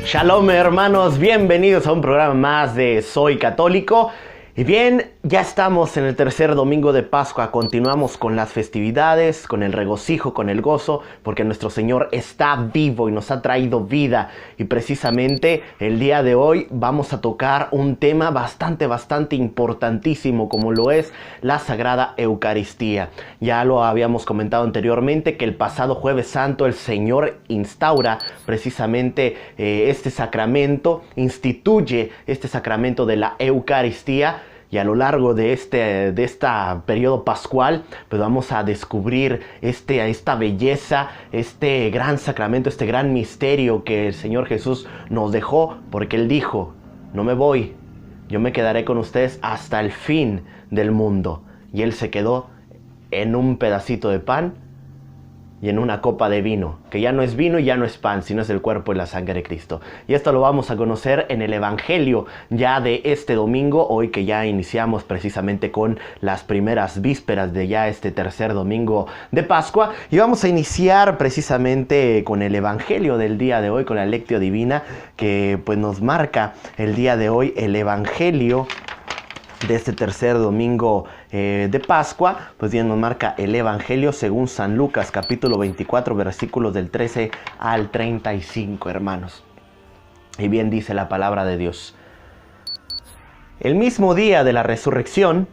Shalom hermanos, bienvenidos a un programa más de Soy Católico. Y bien, ya estamos en el tercer domingo de Pascua, continuamos con las festividades, con el regocijo, con el gozo, porque nuestro Señor está vivo y nos ha traído vida. Y precisamente el día de hoy vamos a tocar un tema bastante importantísimo, como lo es la Sagrada Eucaristía. Ya lo habíamos comentado anteriormente que el pasado Jueves Santo el Señor instaura precisamente este sacramento, instituye este sacramento de la Eucaristía. Y a lo largo de este periodo pascual, pues vamos a descubrir esta belleza, este gran sacramento, este gran misterio que el Señor Jesús nos dejó, porque Él dijo: no me voy, yo me quedaré con ustedes hasta el fin del mundo. Y Él se quedó en un pedacito de pan y en una copa de vino, que ya no es vino y ya no es pan, sino es el cuerpo y la sangre de Cristo. Y esto lo vamos a conocer en el Evangelio ya de este domingo, hoy que ya iniciamos precisamente con las primeras vísperas de ya este tercer domingo de Pascua. Y vamos a iniciar precisamente con el Evangelio del día de hoy, con la Lectio Divina, que pues nos marca el día de hoy el Evangelio de este tercer domingo de Pascua. Pues bien, nos marca el Evangelio según San Lucas, capítulo 24, versículos del 13 al 35, hermanos. Y bien dice la palabra de Dios: el mismo día de la resurrección,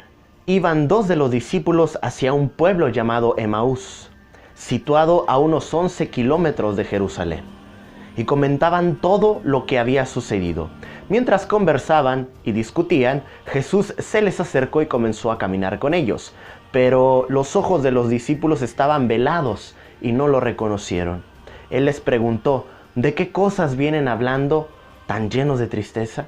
iban dos de los discípulos hacia un pueblo llamado Emaús, situado a unos 11 kilómetros de Jerusalén, y comentaban todo lo que había sucedido. Mientras conversaban y discutían, Jesús se les acercó y comenzó a caminar con ellos. Pero los ojos de los discípulos estaban velados y no lo reconocieron. Él les preguntó: ¿de qué cosas vienen hablando tan llenos de tristeza?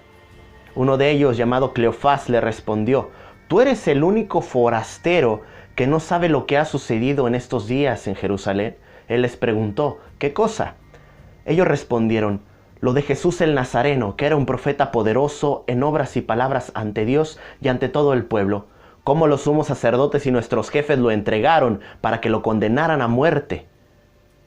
Uno de ellos, llamado Cleofás, le respondió: tú eres el único forastero que no sabe lo que ha sucedido en estos días en Jerusalén. Él les preguntó: ¿qué cosa? Ellos respondieron: lo de Jesús el Nazareno, que era un profeta poderoso en obras y palabras ante Dios y ante todo el pueblo. Cómo los sumos sacerdotes y nuestros jefes lo entregaron para que lo condenaran a muerte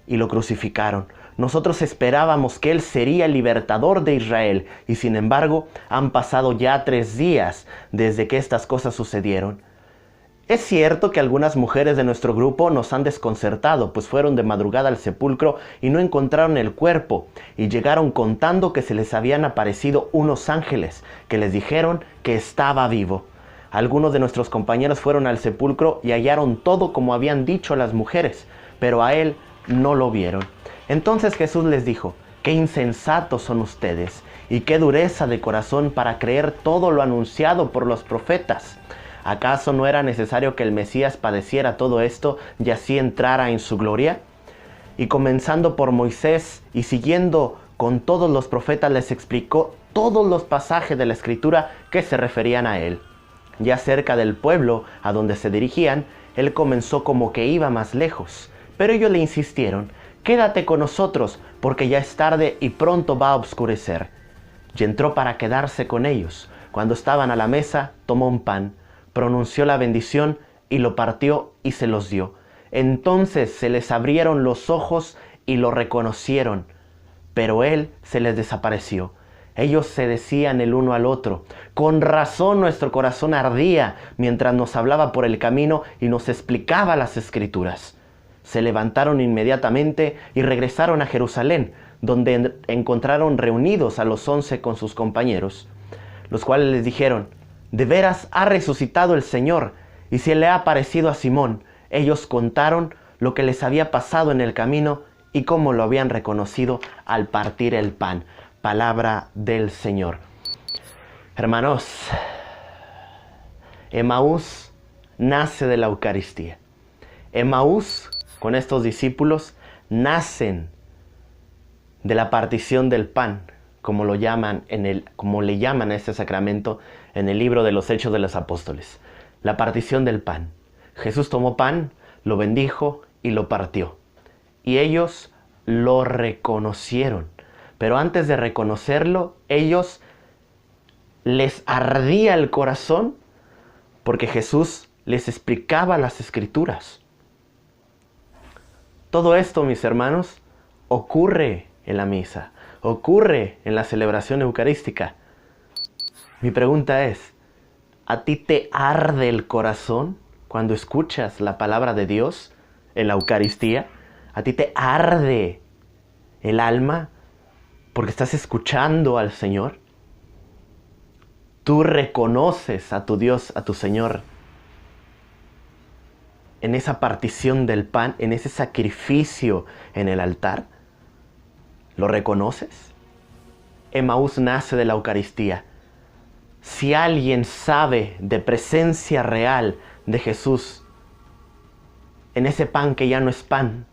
y lo crucificaron. Nosotros esperábamos que Él sería el libertador de Israel, y sin embargo han pasado ya 3 días desde que estas cosas sucedieron. Es cierto que algunas mujeres de nuestro grupo nos han desconcertado, pues fueron de madrugada al sepulcro y no encontraron el cuerpo, y llegaron contando que se les habían aparecido unos ángeles que les dijeron que estaba vivo. Algunos de nuestros compañeros fueron al sepulcro y hallaron todo como habían dicho las mujeres, pero a él no lo vieron. Entonces Jesús les dijo: qué insensatos son ustedes, y qué dureza de corazón para creer todo lo anunciado por los profetas. ¿Acaso no era necesario que el Mesías padeciera todo esto y así entrara en su gloria? Y comenzando por Moisés y siguiendo con todos los profetas, les explicó todos los pasajes de la Escritura que se referían a él. Ya cerca del pueblo a donde se dirigían, él comenzó como que iba más lejos, pero ellos le insistieron: quédate con nosotros, porque ya es tarde y pronto va a oscurecer. Y entró para quedarse con ellos. Cuando estaban a la mesa, tomó un pan, pronunció la bendición y lo partió y se los dio. Entonces se les abrieron los ojos y lo reconocieron, pero él se les desapareció. Ellos se decían el uno al otro: con razón nuestro corazón ardía mientras nos hablaba por el camino y nos explicaba las Escrituras. Se levantaron inmediatamente y regresaron a Jerusalén, donde encontraron reunidos a los 11 con sus compañeros, los cuales les dijeron: de veras ha resucitado el Señor, y se le ha aparecido a Simón. Ellos contaron lo que les había pasado en el camino y cómo lo habían reconocido al partir el pan. Palabra del Señor. Hermanos, Emaús nace de la Eucaristía. Emaús, con estos discípulos, nacen de la partición del pan, como le llaman a este sacramento en el libro de los Hechos de los Apóstoles. La partición del pan. Jesús tomó pan, lo bendijo y lo partió. Y ellos lo reconocieron. Pero antes de reconocerlo, ellos les ardía el corazón porque Jesús les explicaba las Escrituras. Todo esto, mis hermanos, ocurre en la misa, ocurre en la celebración eucarística. Mi pregunta es, ¿a ti te arde el corazón cuando escuchas la palabra de Dios en la Eucaristía? ¿A ti te arde el alma porque estás escuchando al Señor? ¿Tú reconoces a tu Dios, a tu Señor, en esa partición del pan, en ese sacrificio en el altar? ¿Lo reconoces? Emaús nace de la Eucaristía. Si alguien sabe de presencia real de Jesús, en ese pan que ya no es pan,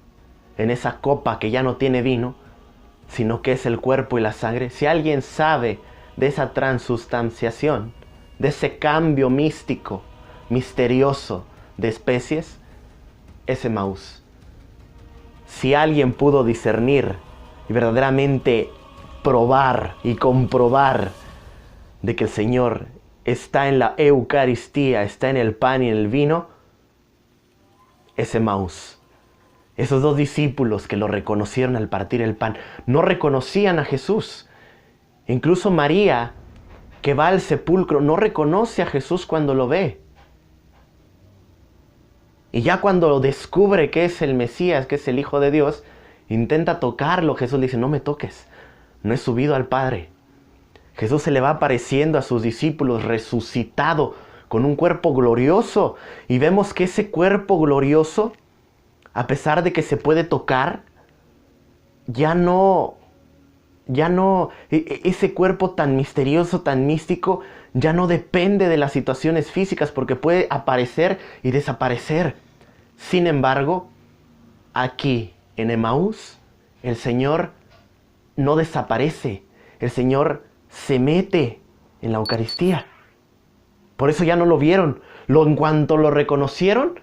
en esa copa que ya no tiene vino, sino que es el cuerpo y la sangre, si alguien sabe de esa transustanciación, de ese cambio místico, misterioso de especies, es Emaús. Si alguien pudo discernir y verdaderamente probar y comprobar de que el Señor está en la Eucaristía, está en el pan y en el vino, es Emaús. Esos dos discípulos que lo reconocieron al partir el pan, no reconocían a Jesús. Incluso María, que va al sepulcro, no reconoce a Jesús cuando lo ve. Y ya cuando descubre que es el Mesías, que es el Hijo de Dios, intenta tocarlo. Jesús le dice, no me toques, no he subido al Padre. Jesús se le va apareciendo a sus discípulos resucitado con un cuerpo glorioso. Y vemos que ese cuerpo glorioso, a pesar de que se puede tocar, ese cuerpo tan misterioso, tan místico, ya no depende de las situaciones físicas porque puede aparecer y desaparecer. Sin embargo, aquí en Emaús, el Señor no desaparece. El Señor se mete en la Eucaristía. Por eso ya no lo vieron. En cuanto lo reconocieron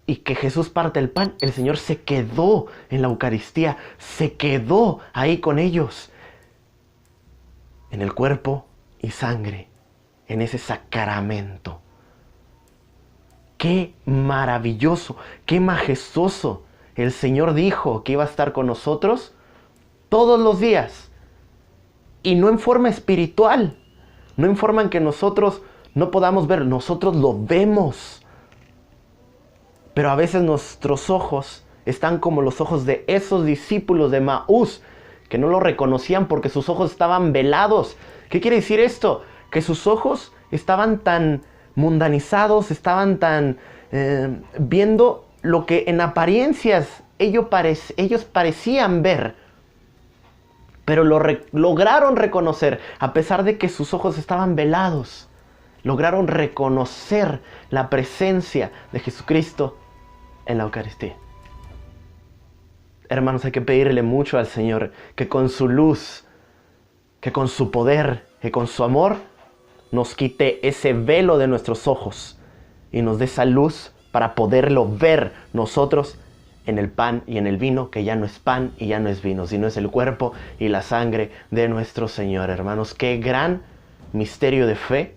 y que Jesús parte el pan, el Señor se quedó en la Eucaristía. Se quedó ahí con ellos. En el cuerpo y sangre. En ese sacramento. Qué maravilloso, qué majestuoso. El Señor dijo que iba a estar con nosotros todos los días. Y no en forma espiritual, no en forma en que nosotros no podamos ver, nosotros lo vemos. Pero a veces nuestros ojos están como los ojos de esos discípulos de Emaús, que no lo reconocían porque sus ojos estaban velados. ¿Qué quiere decir esto? Que sus ojos estaban tan mundanizados, estaban tan viendo lo que en apariencias ellos parecían ver. Pero lograron reconocer, a pesar de que sus ojos estaban velados, lograron reconocer la presencia de Jesucristo en la Eucaristía. Hermanos, hay que pedirle mucho al Señor que con su luz, que con su poder, que con su amor, nos quite ese velo de nuestros ojos y nos dé esa luz para poderlo ver nosotros en el pan y en el vino, que ya no es pan y ya no es vino, sino es el cuerpo y la sangre de nuestro Señor. Hermanos, qué gran misterio de fe.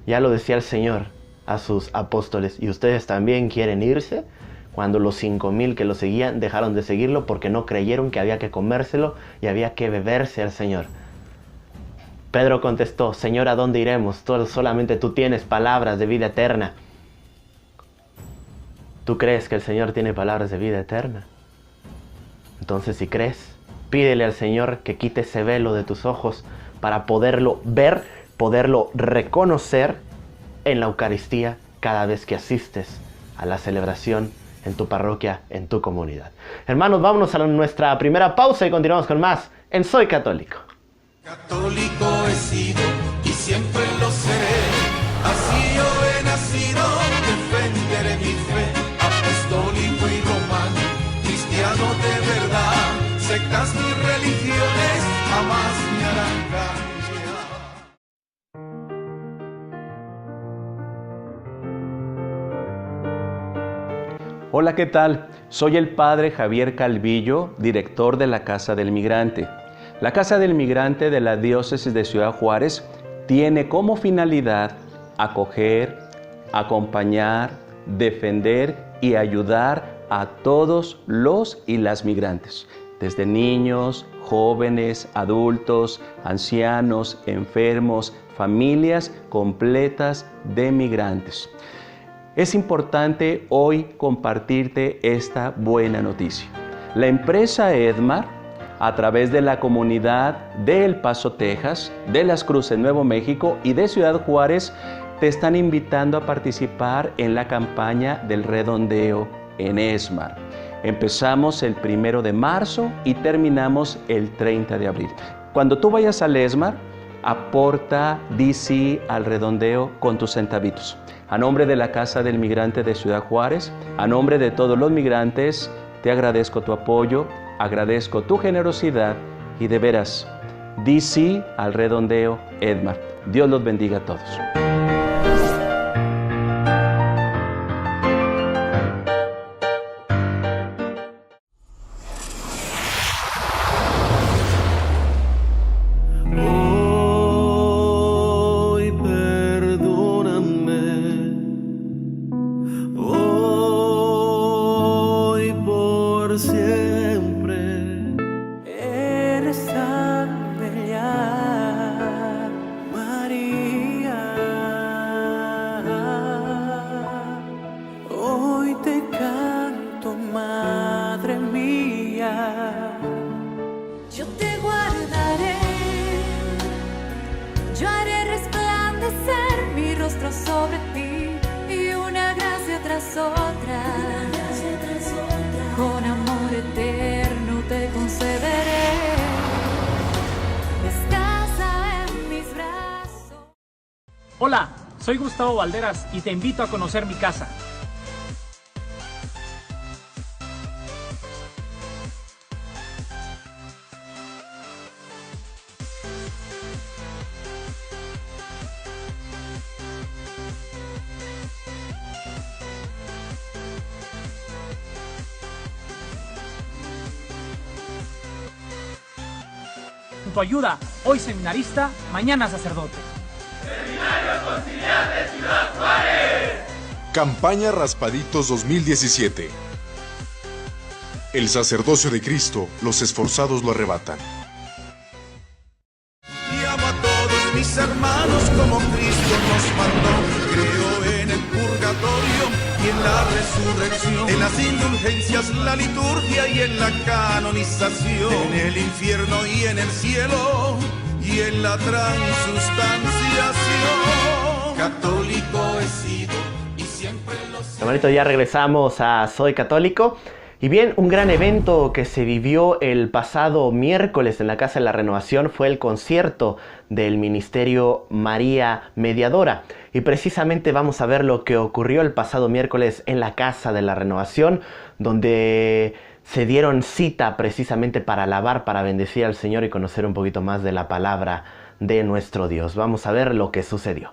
Ya lo decía el Señor a sus apóstoles. ¿Y ustedes también quieren irse? Cuando los 5,000 que lo seguían dejaron de seguirlo porque no creyeron que había que comérselo y había que beberse al Señor. Pedro contestó, Señor, ¿a dónde iremos? Solamente tú tienes palabras de vida eterna. ¿Tú crees que el Señor tiene palabras de vida eterna? Entonces, si crees, pídele al Señor que quite ese velo de tus ojos para poderlo ver, poderlo reconocer en la Eucaristía cada vez que asistes a la celebración en tu parroquia, en tu comunidad. Hermanos, vámonos a nuestra primera pausa y continuamos con más en Soy Católico. Católico he sido y siempre lo seré. Así yo he nacido, defenderé mi fe. Apostólico y romano, cristiano de verdad. Sectas ni religiones jamás me harán cambiar. Hola, ¿qué tal? Soy el Padre Javier Calvillo, director de la Casa del Migrante. La Casa del Migrante de la Diócesis de Ciudad Juárez tiene como finalidad acoger, acompañar, defender y ayudar a todos los y las migrantes. desde niños, jóvenes, adultos, ancianos, enfermos, familias completas de migrantes. Es importante hoy compartirte esta buena noticia. La empresa Edmar, a través de la comunidad de El Paso, Texas, de Las Cruces, Nuevo México y de Ciudad Juárez, te están invitando a participar en la campaña del redondeo en ESMAR. Empezamos el 1 de marzo y terminamos el 30 de abril. Cuando tú vayas al ESMAR, aporta DC al redondeo con tus centavitos. A nombre de la Casa del Migrante de Ciudad Juárez, a nombre de todos los migrantes, te agradezco tu apoyo, agradezco tu generosidad y de veras, DC al redondeo Edmar. Dios los bendiga a todos. Sobre ti y una gracia tras otra, con amor eterno te concederé. Descansa en mis brazos. Hola, soy Gustavo Valderas y te invito a conocer mi casa. Con tu ayuda, hoy seminarista, mañana sacerdote. Seminario Conciliar de Ciudad Juárez. Campaña Raspaditos 2017. El sacerdocio de Cristo, los esforzados lo arrebatan. Y amo a todos mis hermanos como Cristo nos mandó. Creo en el purgatorio y en la resurrección, en las indulgencias, la liturgia y en la canonización, en el infierno y en el cielo y en la transubstanciación. Católico he sido y siempre lo seré. Hermanito, ya regresamos a Soy Católico. Y bien, un gran evento que se vivió el pasado miércoles en la Casa de la Renovación fue el concierto del Ministerio María Mediadora. Y precisamente vamos a ver lo que ocurrió el pasado miércoles en la Casa de la Renovación, donde se dieron cita precisamente para alabar, para bendecir al Señor y conocer un poquito más de la palabra de nuestro Dios. Vamos a ver lo que sucedió.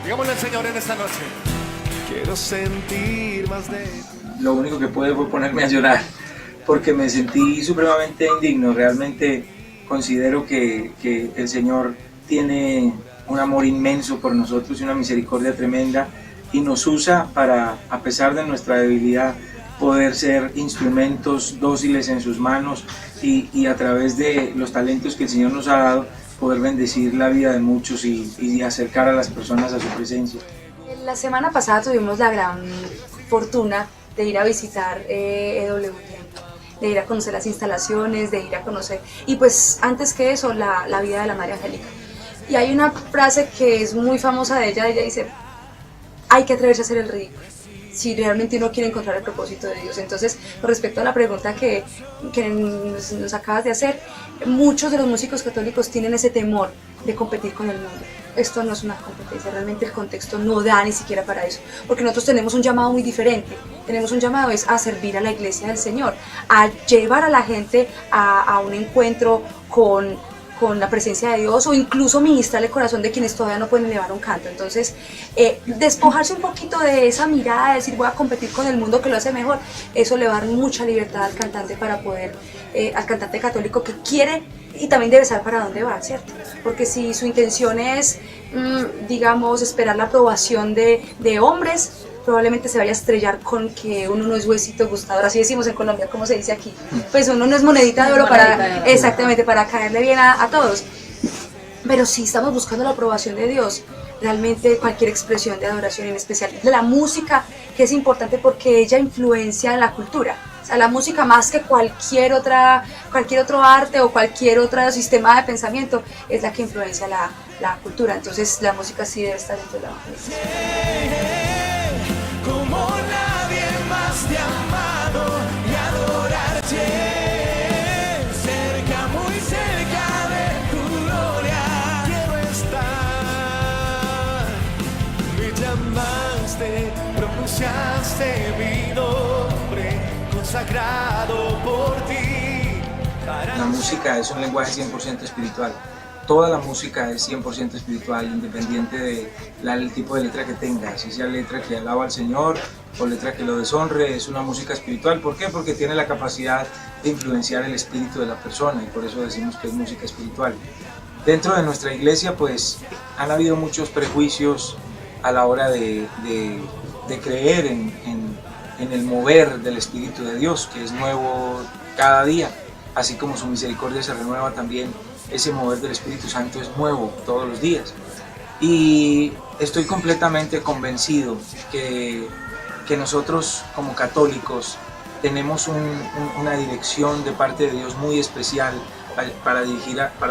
Digámosle al Señor en esta noche: quiero sentir más de... Lo único que pude fue ponerme a llorar, porque me sentí supremamente indigno. Realmente considero que el Señor tiene un amor inmenso por nosotros y una misericordia tremenda, y nos usa para, a pesar de nuestra debilidad, poder ser instrumentos dóciles en sus manos y a través de los talentos que el Señor nos ha dado, poder bendecir la vida de muchos y acercar a las personas a su presencia. La semana pasada tuvimos la gran fortuna de ir a visitar EWTN, de ir a conocer las instalaciones, de ir a conocer, y pues antes que eso, la vida de la Madre Angélica. Y hay una frase que es muy famosa de ella dice: hay que atreverse a hacer el ridículo si realmente uno quiere encontrar el propósito de Dios. Entonces, con respecto a la pregunta que nos acabas de hacer, muchos de los músicos católicos tienen ese temor de competir con el mundo. Esto no es una competencia, realmente el contexto no da ni siquiera para eso, porque nosotros tenemos un llamado muy diferente. Tenemos un llamado a servir a la iglesia del Señor, a llevar a la gente a un encuentro con la presencia de Dios, o incluso ministrar el corazón de quienes todavía no pueden elevar un canto. Entonces, despojarse un poquito de esa mirada de decir voy a competir con el mundo que lo hace mejor, eso le va a dar mucha libertad al cantante para poder, al cantante católico que quiere y también debe saber para dónde va, ¿cierto? Porque si su intención es, digamos, esperar la aprobación de hombres, probablemente se vaya a estrellar con que uno no es huesito gustador, así decimos en Colombia, como se dice aquí, pues uno no es monedita de oro exactamente, para caerle bien a todos. Pero si estamos buscando la aprobación de Dios, realmente cualquier expresión de adoración, en especial de la música, que es importante porque ella influencia la cultura. O sea, la música, más que cualquier otro arte o cualquier otro sistema de pensamiento, es la que influencia la cultura. Entonces la música sí debe estar dentro de la música. Como nadie más te ha amado y adorarte, cerca, muy cerca de tu gloria quiero estar. Me llamaste, pronunciaste mi nombre, consagrado por ti. La música es un lenguaje 100% espiritual. Toda la música es 100% espiritual, independiente del tipo de letra que tenga, si sea letra que alaba al Señor o letra que lo deshonre, es una música espiritual. ¿Por qué? Porque tiene la capacidad de influenciar el espíritu de la persona, y por eso decimos que es música espiritual. Dentro de nuestra iglesia pues han habido muchos prejuicios a la hora de creer en el mover del Espíritu de Dios, que es nuevo cada día, así como su misericordia se renueva también. Ese mover del Espíritu Santo es nuevo todos los días, y estoy completamente convencido que nosotros como católicos tenemos una dirección de parte de Dios muy especial para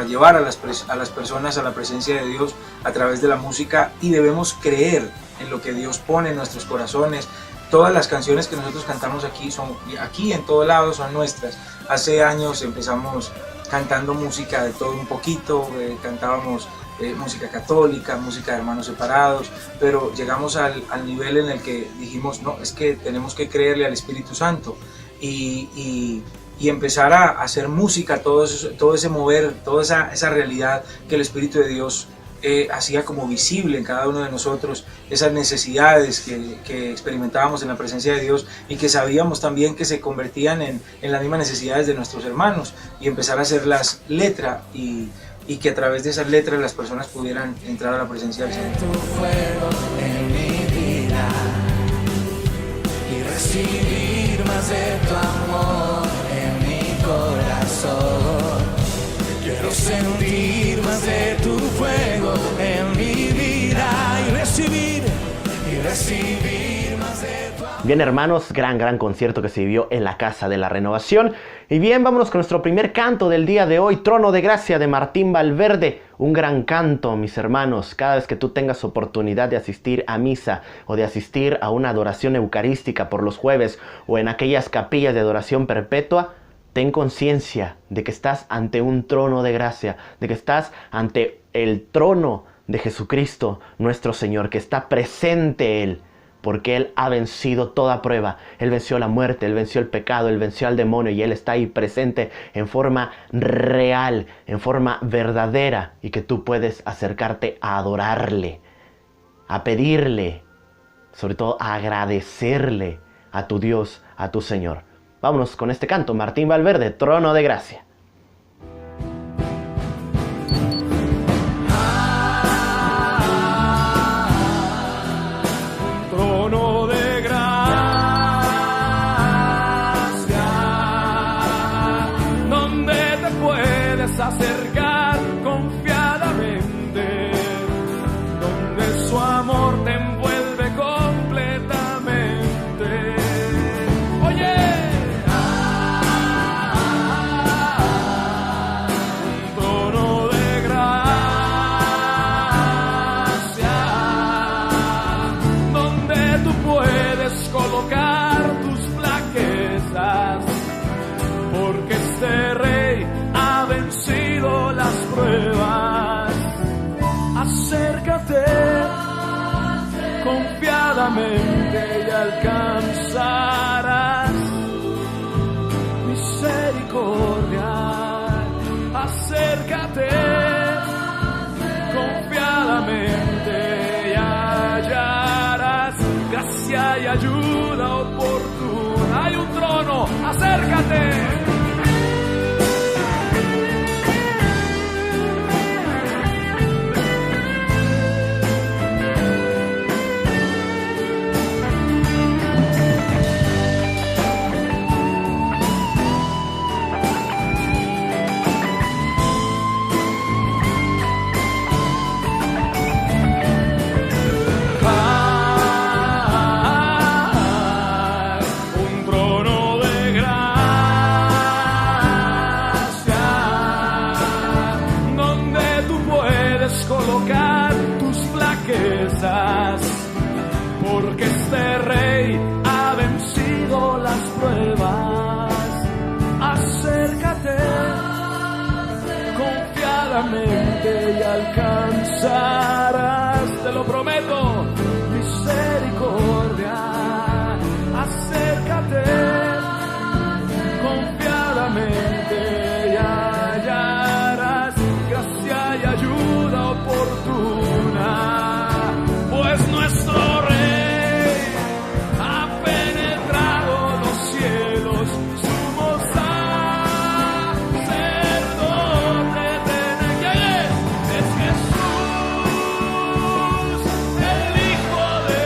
llevar a las personas a la presencia de Dios a través de la música, y debemos creer en lo que Dios pone en nuestros corazones. Todas las canciones que nosotros cantamos aquí en todo lado son nuestras. Hace años empezamos cantando música de todo un poquito, cantábamos música católica, música de hermanos separados, pero llegamos al nivel en el que dijimos, no, es que tenemos que creerle al Espíritu Santo y empezar a hacer música, todo ese mover, toda esa realidad que el Espíritu de Dios hacía como visible en cada uno de nosotros, esas necesidades que experimentábamos en la presencia de Dios y que sabíamos también que se convertían en las mismas necesidades de nuestros hermanos, y empezar a hacerlas letra y que a través de esas letras las personas pudieran entrar a la presencia del Señor. Tu fuego en mi vida y recibir más de tu amor en mi corazón. Quiero sentir más de tu fuego en mi vida y recibir más de tu amor. Bien, hermanos, gran concierto que se vivió en la Casa de la Renovación. Y bien, vámonos con nuestro primer canto del día de hoy, Trono de Gracia de Martín Valverde. Un gran canto, mis hermanos. Cada vez que tú tengas oportunidad de asistir a misa o de asistir a una adoración eucarística por los jueves o en aquellas capillas de adoración perpetua, ten conciencia de que estás ante un trono de gracia, de que estás ante el trono de Jesucristo, nuestro Señor, que está presente Él, porque Él ha vencido toda prueba. Él venció la muerte, Él venció el pecado, Él venció al demonio, y Él está ahí presente en forma real, en forma verdadera, y que tú puedes acercarte a adorarle, a pedirle, sobre todo a agradecerle a tu Dios, a tu Señor. Vámonos con este canto, Martín Valverde, Trono de Gracia. Trono de gracia, donde te puedes acercar confiadamente, donde su amor te envuelve completamente. Oye, trono de gracia, donde tú puedes colocar tus flaquezas, porque este rey ha vencido las pruebas. Acércate confiadamente y alcanzarás misericordia. Acércate confiadamente y hallarás gracia y ayuda oportuna. Hay un trono, acércate. puedes colocar tus flaquezas, porque este rey ha vencido las pruebas. Acércate confiadamente y alcanzarás, te lo prometo, misericordia. Acércate confiadamente y hallarás gracia y ayuda oportuna, pues nuestro Rey ha penetrado los cielos, sumo sacerdote es Jesús, el Hijo de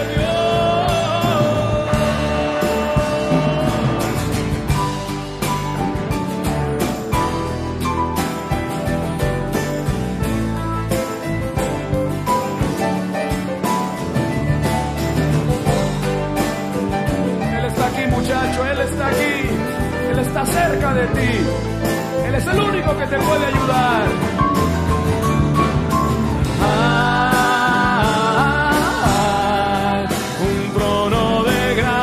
Él está aquí, Él está cerca de ti, Él es el único que te puede ayudar. Un trono de gracia,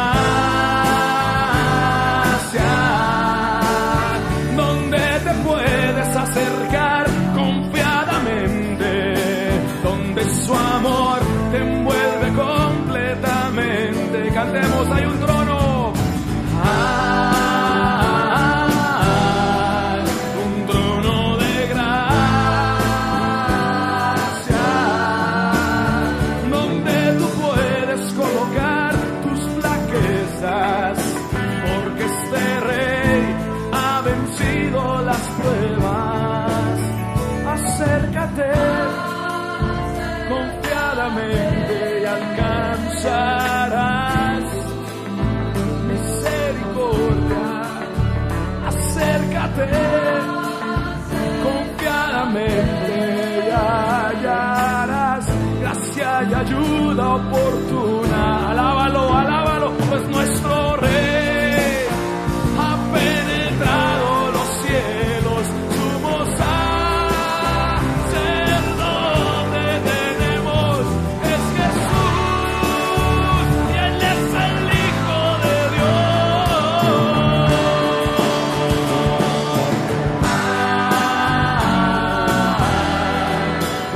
donde te puedes acercar confiadamente, donde su amor te envuelve completamente. Cantemos, hay un trono. Un trono de gracia, donde tú puedes colocar tus flaquezas, porque este rey ha vencido las pruebas. Acércate confiadamente y alcanzarás misericordia. Acércate confiadamente y hallarás gracia y ayuda oportuna. Alábalo, alábalo, pues nuestro Rey ha penetrado los cielos, sumo sacerdote tenemos, es Jesús, y Él es el Hijo de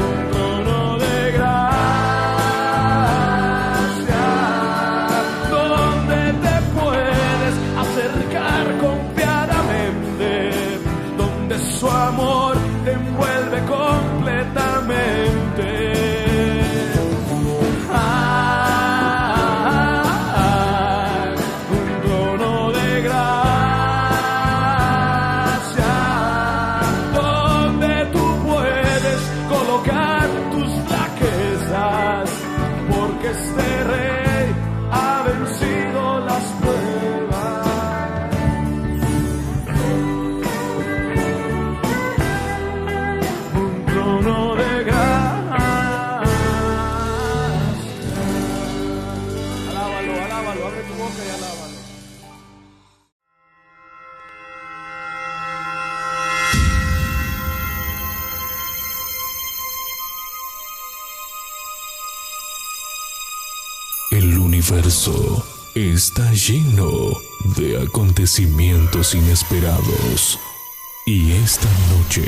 un trono de gracia, donde te puedes acercar confiadamente, donde su amor te envuelve completamente. Un trono de gracia, donde tú puedes colocar tus flaquezas, porque este rey ha vencido las pruebas. Un trono de gracia. Alábalo, alábalo, abre tu boca y alábalo. El universo está lleno de acontecimientos inesperados. Y esta noche,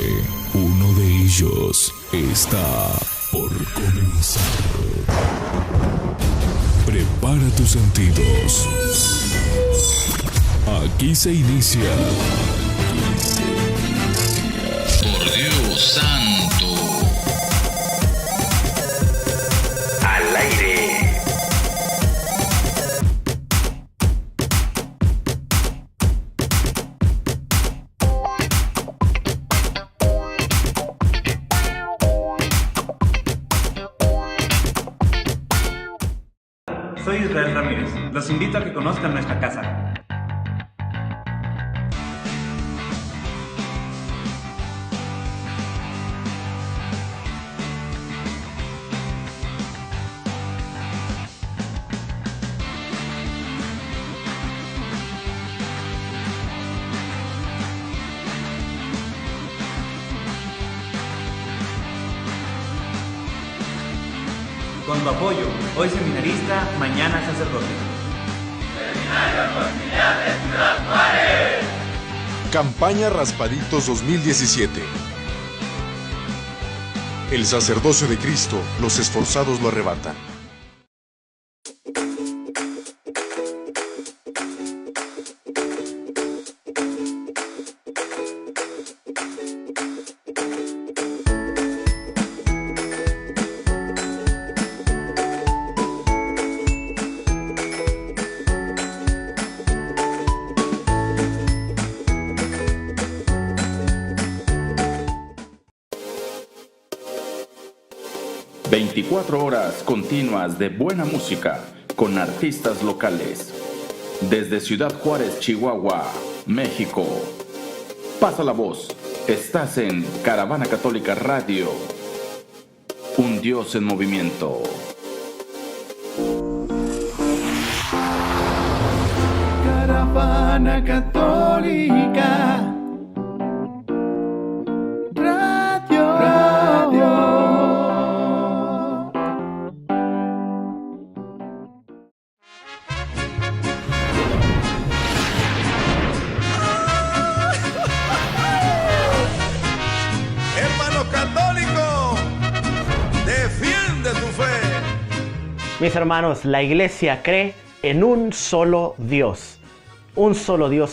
uno de ellos está por comenzar. Prepara tus sentidos. Aquí se inicia. Por Dios santo. Al aire. Soy Israel Ramírez. Los invito a que conozcan nuestra casa. Con tu apoyo, hoy seminarista, mañana sacerdote. Campaña Raspaditos 2017. El sacerdocio de Cristo, los esforzados lo arrebatan. Horas continuas de buena música con artistas locales. Desde Ciudad Juárez, Chihuahua, México. Pasa la voz. Estás en Caravana Católica Radio. Un Dios en movimiento. Caravana Católica. Mis hermanos, la iglesia cree en un solo Dios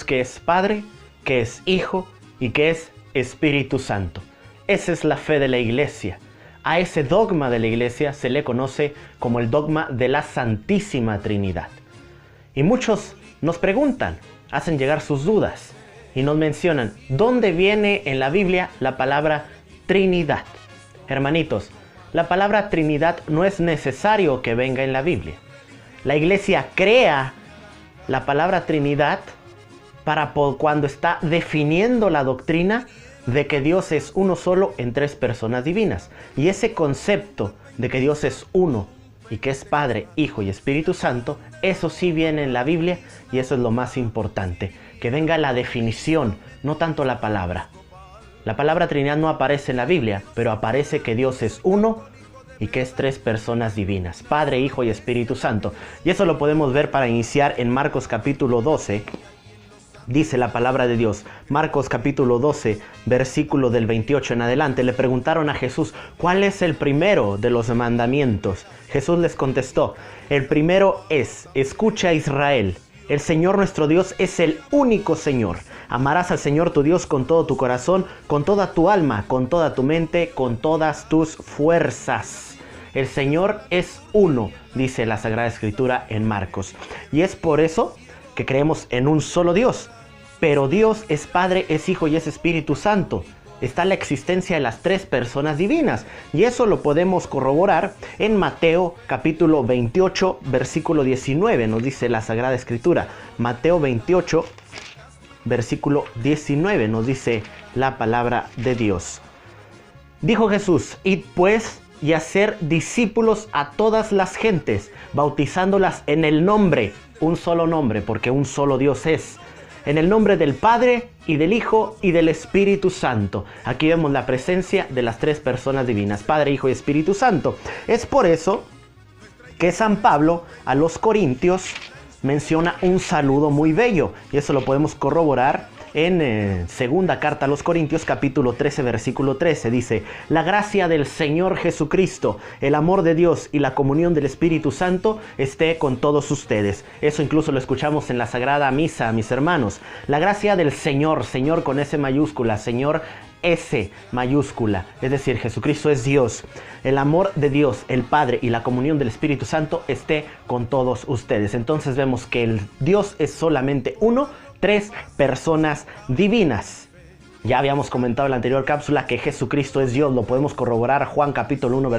que es Padre, que es Hijo y que es Espíritu Santo. Esa es la fe de la iglesia. A ese dogma de la iglesia se le conoce como el dogma de la Santísima Trinidad. Y muchos nos preguntan, hacen llegar sus dudas y nos mencionan, ¿dónde viene en la Biblia la palabra Trinidad? Hermanitos, la palabra Trinidad no es necesario que venga en la Biblia. La iglesia crea la palabra Trinidad para cuando está definiendo la doctrina de que Dios es uno solo en tres personas divinas. Y ese concepto de que Dios es uno y que es Padre, Hijo y Espíritu Santo, eso sí viene en la Biblia y eso es lo más importante. Que venga la definición, no tanto la palabra. La palabra Trinidad no aparece en la Biblia, pero aparece que Dios es uno y que es tres personas divinas, Padre, Hijo y Espíritu Santo. Y eso lo podemos ver para iniciar en Marcos capítulo 12. Dice la palabra de Dios, Marcos capítulo 12, versículo del 28 en adelante. Le preguntaron a Jesús, ¿cuál es el primero de los mandamientos? Jesús les contestó, el primero es, escucha Israel, el Señor nuestro Dios es el único Señor. Amarás al Señor tu Dios con todo tu corazón, con toda tu alma, con toda tu mente, con todas tus fuerzas. El Señor es uno, dice la Sagrada Escritura en Marcos. Y es por eso que creemos en un solo Dios. Pero Dios es Padre, es Hijo y es Espíritu Santo. Está la existencia de las tres personas divinas. Y eso lo podemos corroborar en Mateo capítulo 28, versículo 19. Nos dice la Sagrada Escritura. Mateo 28, versículo 19 nos dice la palabra de Dios. Dijo Jesús, id pues y hacer discípulos a todas las gentes, bautizándolas en el nombre, un solo nombre, porque un solo Dios es, en el nombre del Padre y del Hijo y del Espíritu Santo. Aquí vemos la presencia de las tres personas divinas, Padre, Hijo y Espíritu Santo. Es por eso que San Pablo a los Corintios menciona un saludo muy bello, y eso lo podemos corroborar en segunda carta a los Corintios capítulo 13 versículo 13. Dice, la gracia del Señor Jesucristo, el amor de Dios y la comunión del Espíritu Santo esté con todos ustedes. Eso incluso lo escuchamos en la Sagrada Misa, mis hermanos. La gracia del Señor, Señor con S mayúscula, Señor S mayúscula, es decir, Jesucristo es Dios. El amor de Dios, el Padre y la comunión del Espíritu Santo esté con todos ustedes. Entonces vemos que el Dios es solamente uno, tres personas divinas. Ya habíamos comentado en la anterior cápsula que Jesucristo es Dios, lo podemos corroborar. Juan capítulo 1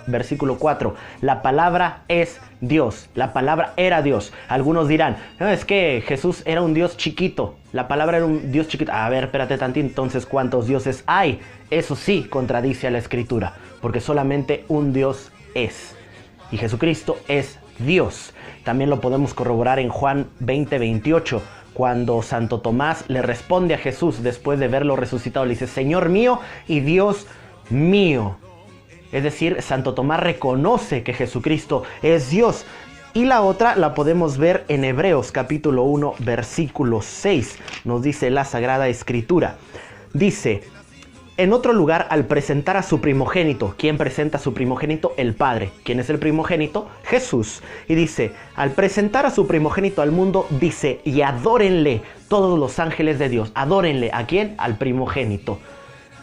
versículo 4. La palabra es Dios, la palabra era Dios. Algunos dirán, no, es que Jesús era un Dios chiquito, la palabra era un Dios chiquito. A ver, espérate tantito, entonces ¿cuántos dioses hay? Eso sí contradice a la Escritura, porque solamente un Dios es. Y Jesucristo es Dios. También lo podemos corroborar en Juan 20:28. Cuando Santo Tomás le responde a Jesús después de verlo resucitado, le dice, Señor mío y Dios mío. Es decir, Santo Tomás reconoce que Jesucristo es Dios. Y la otra la podemos ver en Hebreos capítulo 1, versículo 6. Nos dice la Sagrada Escritura. Dice, en otro lugar, al presentar a su primogénito. ¿Quién presenta a su primogénito? El Padre. ¿Quién es el primogénito? Jesús. Y dice, al presentar a su primogénito al mundo, dice, y adórenle todos los ángeles de Dios. Adórenle. ¿A quién? Al primogénito.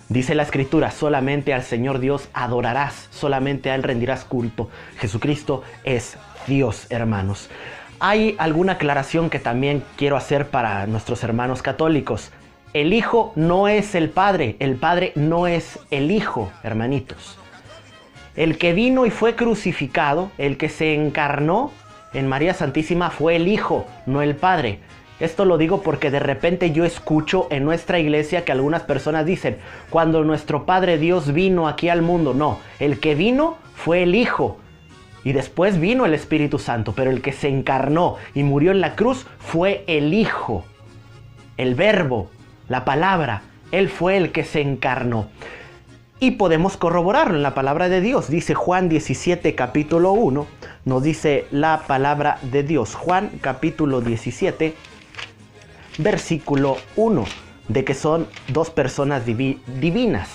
Dice la Escritura, solamente al Señor Dios adorarás, solamente a Él rendirás culto. Jesucristo es Dios, hermanos. Hay alguna aclaración que también quiero hacer para nuestros hermanos católicos. El Hijo no es el Padre no es el Hijo, hermanitos. El que vino y fue crucificado, el que se encarnó en María Santísima fue el Hijo, no el Padre. Esto lo digo porque de repente yo escucho en nuestra iglesia que algunas personas dicen, cuando nuestro Padre Dios vino aquí al mundo. No, el que vino fue el Hijo y después vino el Espíritu Santo, pero el que se encarnó y murió en la cruz fue el Hijo, el Verbo, la palabra. Él fue el que se encarnó. Y podemos corroborarlo en la palabra de Dios. Dice Juan 17, capítulo 1, nos dice la palabra de Dios. Juan capítulo 17, versículo 1, de que son dos personas divinas,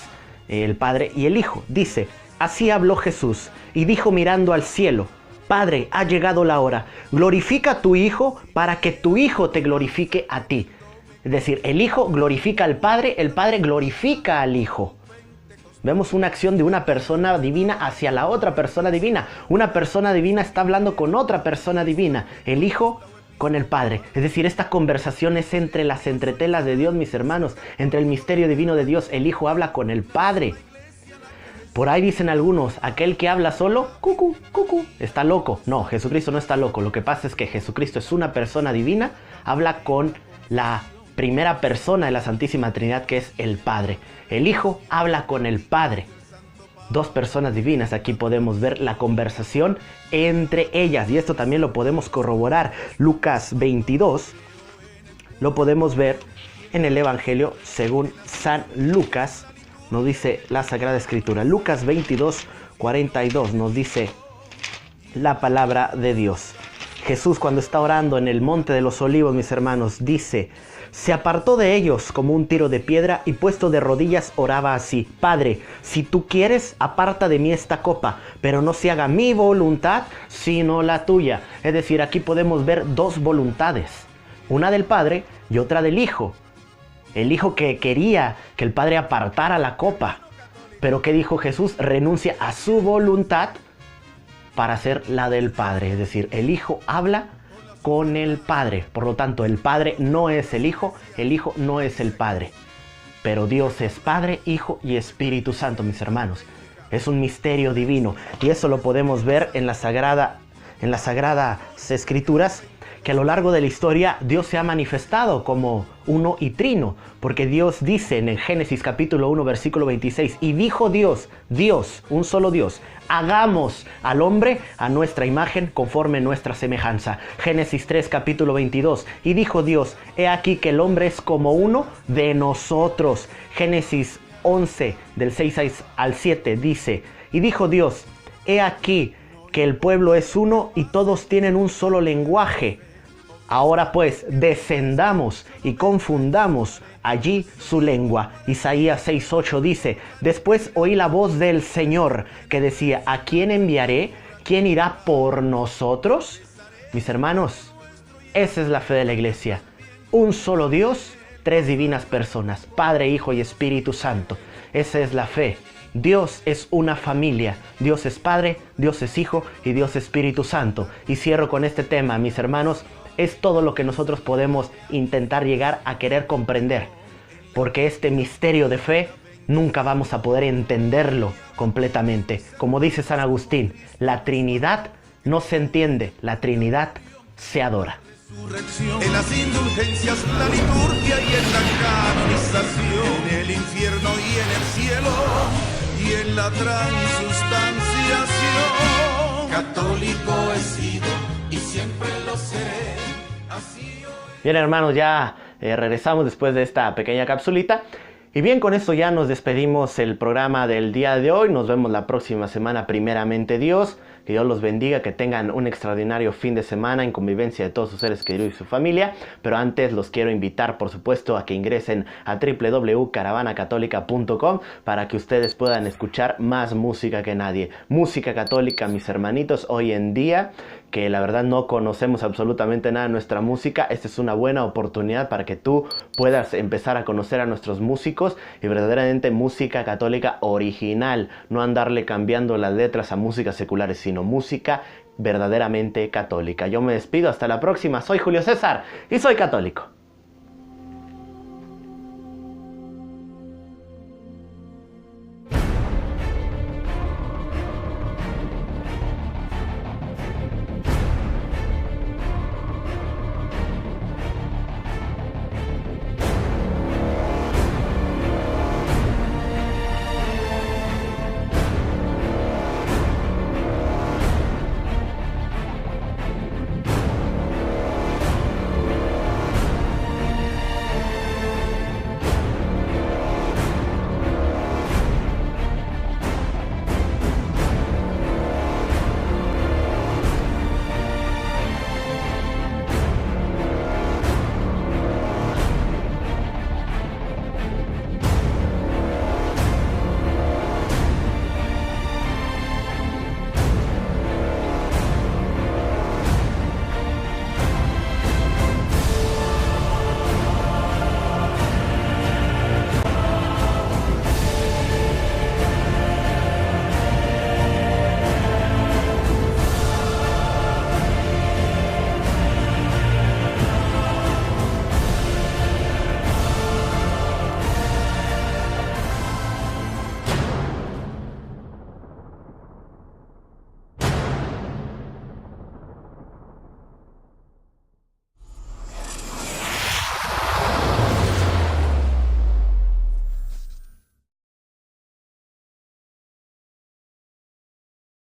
el Padre y el Hijo. Dice, así habló Jesús y dijo mirando al cielo, Padre, ha llegado la hora, glorifica a tu Hijo para que tu Hijo te glorifique a ti. Es decir, el Hijo glorifica al Padre, el Padre glorifica al Hijo. Vemos una acción de una persona divina hacia la otra persona divina. Una persona divina está hablando con otra persona divina. El Hijo con el Padre. Es decir, esta conversación es entre las entretelas de Dios, mis hermanos. Entre el misterio divino de Dios. El Hijo habla con el Padre. Por ahí dicen algunos, aquel que habla solo, cucú, cucú, está loco. No, Jesucristo no está loco. Lo que pasa es que Jesucristo es una persona divina. Habla con la primera persona de la Santísima Trinidad, que es el Padre. El Hijo habla con el Padre. Dos personas divinas. Aquí podemos ver la conversación entre ellas. Y esto también lo podemos corroborar. Lucas 22 lo podemos ver en el Evangelio según San Lucas. Nos dice la Sagrada Escritura. Lucas 22, 42 nos dice la palabra de Dios. Jesús, cuando está orando en el Monte de los Olivos, mis hermanos, dice, se apartó de ellos como un tiro de piedra y puesto de rodillas oraba así: Padre, si tú quieres, aparta de mí esta copa, pero no se haga mi voluntad, sino la tuya. Es decir, aquí podemos ver dos voluntades, una del Padre y otra del Hijo. El Hijo que quería que el Padre apartara la copa, pero ¿qué dijo Jesús? Renuncia a su voluntad para hacer la del Padre. Es decir, el Hijo habla con el Padre. Por lo tanto, el Padre no es el Hijo no es el Padre. Pero Dios es Padre, Hijo y Espíritu Santo, mis hermanos. Es un misterio divino. Y eso lo podemos ver en las Sagradas Escrituras, que a lo largo de la historia Dios se ha manifestado como uno y trino. Porque Dios dice en el Génesis capítulo 1, versículo 26, y dijo Dios, un solo Dios, hagamos al hombre a nuestra imagen conforme nuestra semejanza. Génesis 3, capítulo 22, y dijo Dios, he aquí que el hombre es como uno de nosotros. Génesis 11, del 6 al 7, dice, y dijo Dios, he aquí que el pueblo es uno y todos tienen un solo lenguaje. Ahora pues, descendamos y confundamos allí su lengua. Isaías 6:8 dice, después oí la voz del Señor que decía, ¿a quién enviaré? ¿Quién irá por nosotros? Mis hermanos, esa es la fe de la iglesia. Un solo Dios, tres divinas personas, Padre, Hijo y Espíritu Santo. Esa es la fe. Dios es una familia. Dios es Padre, Dios es Hijo y Dios es Espíritu Santo. Y cierro con este tema, mis hermanos. Es todo lo que nosotros podemos intentar llegar a querer comprender. Porque este misterio de fe nunca vamos a poder entenderlo completamente. Como dice San Agustín, la Trinidad no se entiende, la Trinidad se adora. En las indulgencias, la liturgia y en la canonización, en el infierno y en el cielo, y en la transustanciación. Católico he sido y siempre lo seré. Bien, hermanos, ya regresamos después de esta pequeña capsulita. Y bien, con eso ya nos despedimos el programa del día de hoy. Nos vemos la próxima semana, primeramente Dios. Que Dios los bendiga, que tengan un extraordinario fin de semana en convivencia de todos sus seres queridos y su familia. Pero antes los quiero invitar, por supuesto, a que ingresen a www.caravanacatólica.com para que ustedes puedan escuchar más música que nadie. Música católica, mis hermanitos, hoy en día, que la verdad no conocemos absolutamente nada de nuestra música. Esta es una buena oportunidad para que tú puedas empezar a conocer a nuestros músicos y verdaderamente música católica original, no andarle cambiando las letras a músicas seculares, sino música verdaderamente católica. Yo me despido, hasta la próxima. Soy Julio César y soy católico.